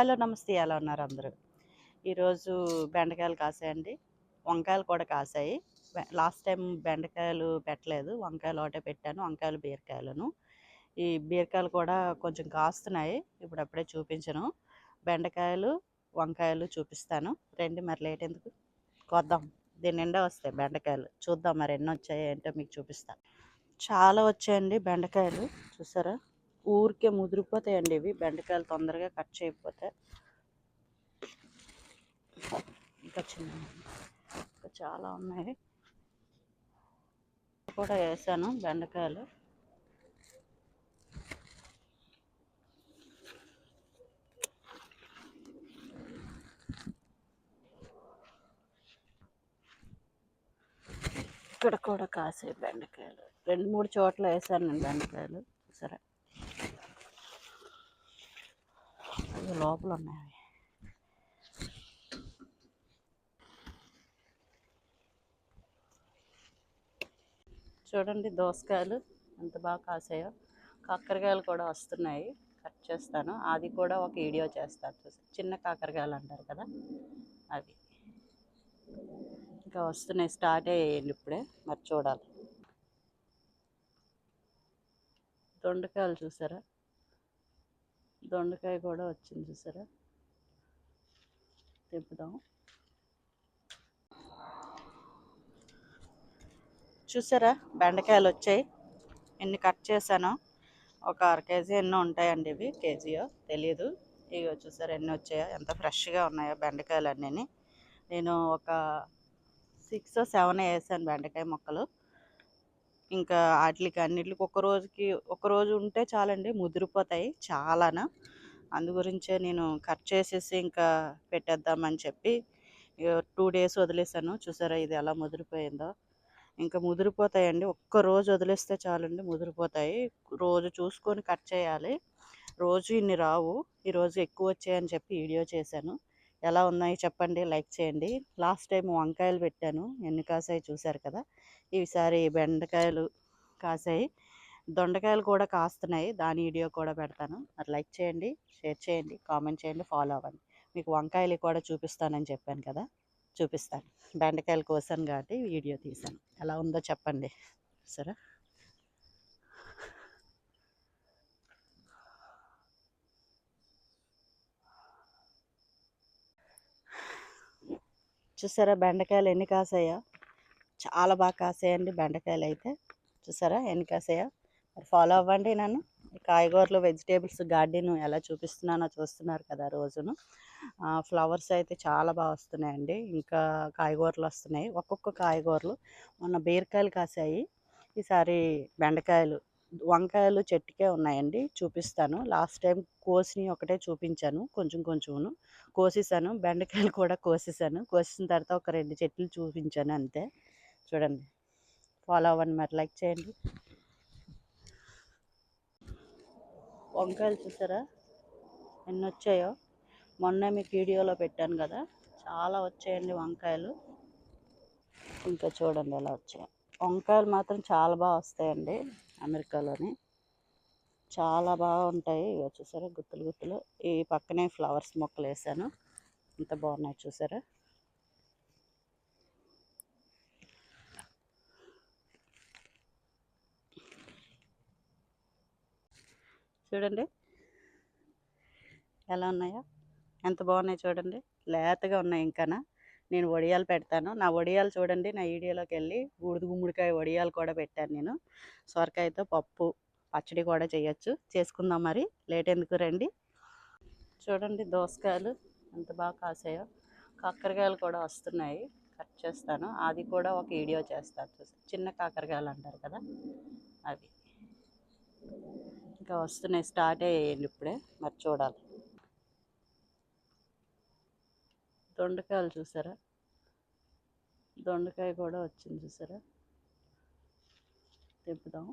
Hello నమస్తే, ఎలా ఉన్నారు అందరూ? ఈరోజు బెండకాయలు కాసాయండి, వంకాయలు కూడా కాసాయి. లాస్ట్ టైం బెండకాయలు పెట్టలేదు, వంకాయలు ఒకటే పెట్టాను, వంకాయలు బీరకాయలను. ఈ బీరకాయలు కూడా కొంచెం కాస్తున్నాయి, ఇప్పుడు అప్పుడే చూపించను. బెండకాయలు వంకాయలు చూపిస్తాను రండి. మరి లేట్ ఎందుకు, కొద్దాం. దీని నిండా వస్తాయి బెండకాయలు, చూద్దాం మరి ఎన్ని వచ్చాయి ఏంటో మీకు చూపిస్తాను. చాలా వచ్చాయండి బెండకాయలు, చూసారా? ఊరికే ముదిరిపోతాయండి ఇవి బెండకాయలు, తొందరగా కట్ చేయకపోతే. ఇంకా చిన్న ఇంకా చాలా ఉన్నాయి, కూడా వేసాను బెండకాయలు. ఇక్కడ కూడా కాసే బెండకాయలు 2-3 చోట్ల వేసాను నేను బెండకాయలు, సరే. అవి లోపల ఉన్నాయి. చూడండి దోసకాయలు ఎంత బాగా కాసాయో. కాకరకాయలు కూడా వస్తున్నాయి, కట్ చేస్తాను. అది కూడా ఒక వీడియో చేస్తాను, చూసి. చిన్న కాకరకాయలు అంటారు కదా, అవి ఇంకా వస్తున్నాయి, స్టార్ట్ అయ్యాయండి ఇప్పుడే, మరి చూడాలి. దొండకాయలు చూసారా? దొండకాయ కూడా వచ్చింది, చూసారా? తిప్పుదాం. చూసారా బెండకాయలు వచ్చాయి, ఎన్ని కట్ చేశానో. ఒక 1/2 కేజీ ఎన్నో ఉంటాయండి ఇవి, కేజీయో తెలియదు. ఇవి చూసారా ఎన్ని వచ్చాయో, ఎంత ఫ్రెష్గా ఉన్నాయో బెండకాయలు అన్నీ. నేను ఒక 6-7 వేసాను బెండకాయ మొక్కలు. ఇంకా వాటికి అన్నిటికి ఒక రోజు ఉంటే చాలండి, ముదిరిపోతాయి చాలానా. అందు గురించే నేను కట్ చేసేసి ఇంకా పెట్టేద్దామని చెప్పి 2 డేస్ వదిలేసాను. చూసారా ఇది ఎలా ముదిరిపోయిందో. ఇంకా ముదిరిపోతాయండి, ఒక్కరోజు వదిలేస్తే చాలండి ముదిరిపోతాయి. రోజు చూసుకొని కట్ చేయాలి, రోజు ఇన్ని రావు. ఈరోజు ఎక్కువ వచ్చాయని చెప్పి వీడియో చేశాను. ఎలా ఉన్నాయి చెప్పండి, లైక్ చేయండి. లాస్ట్ టైం వంకాయలు పెట్టాను, ఎన్ని కాసాయి చూశారు కదా. ఈసారి బెండకాయలు కాసాయి, దొండకాయలు కూడా కాస్తున్నాయి, దాని వీడియో కూడా పెడతాను. మరి లైక్ చేయండి, షేర్ చేయండి, కామెంట్ చేయండి, ఫాలో అవ్వండి. మీకు వంకాయలు కూడా చూపిస్తానని చెప్పాను కదా, చూపిస్తాను. బెండకాయలు కోసాను కాబట్టి వీడియో తీసాను. ఎలా ఉందో చెప్పండి, సరే. చూసారా బెండకాయలు ఎన్ని కాసాయో, చాలా బాగా కాసాయండి బెండకాయలు అయితే. చూసారా ఎన్ని కాసాయో. మరి ఫాలో అవ్వండి నన్ను. కాయగూరలు, వెజిటేబుల్స్ గార్డెన్ ఎలా చూపిస్తున్నానో చూస్తున్నారు కదా రోజును. ఫ్లవర్స్ అయితే చాలా బాగా వస్తున్నాయండి, ఇంకా కాయగూరలు వస్తున్నాయి, ఒక్కొక్క కాయగూరలు. మొన్న బీరకాయలు కాసాయి, ఈసారి బెండకాయలు. వంకాయలు చెట్టుకే ఉన్నాయండి, చూపిస్తాను. లాస్ట్ టైం కోసిని ఒకటే చూపించాను, కొంచెం కొంచెం కోసేసాను. బెండకాయలు కూడా కోసేసాను, కోసిన తర్వాత ఒక 2 చెట్లు చూపించాను అంతే. చూడండి, ఫాలో అవ్వండి, మరి లైక్ చేయండి. వంకాయలు చూసారా ఎన్ని వచ్చాయో, మొన్న మీకు వీడియోలో పెట్టాను కదా, చాలా వచ్చాయండి వంకాయలు. ఇంకా చూడండి ఎలా వచ్చాయి. వంకాయలు మాత్రం చాలా బాగా వస్తాయండి అమెరికాలోని, చాలా బాగా ఉంటాయి. ఇక చూసారా గుత్తులు గుత్తులు. ఈ పక్కనే ఫ్లవర్స్ మొక్కలు వేసాను, ఎంత బాగున్నాయి చూసారా. చూడండి ఎలా ఉన్నాయో, ఎంత బాగున్నాయి చూడండి, లేతగా ఉన్నాయి. ఇంకానా నేను వడియాలు పెడతాను. నా వడియాలు చూడండి, నా వీడియోలోకి వెళ్ళి బూడిద గుమ్మడికాయ వడియాలు కూడా పెట్టాను నేను. సొరకాయతో పప్పు పచ్చడి కూడా చేయొచ్చు, చేసుకుందాం. మరి లేట్ ఎందుకు, రండి. చూడండి దోసకాయలు ఎంత బాగా కాసాయో. కాకరకాయలు కూడా వస్తున్నాయి, కట్ చేస్తాను. అది కూడా ఒక వీడియో చేస్తాను, చూసి. చిన్న కాకరకాయలు అంటారు కదా, అవి ఇంకా వస్తున్నాయి, స్టార్ట్ అయ్యాయండి ఇప్పుడే, మరి చూడాలి. దొండకాయలు చూసారా, దొండకాయ కూడా వచ్చింది, చూసారా. తిప్పుదాం.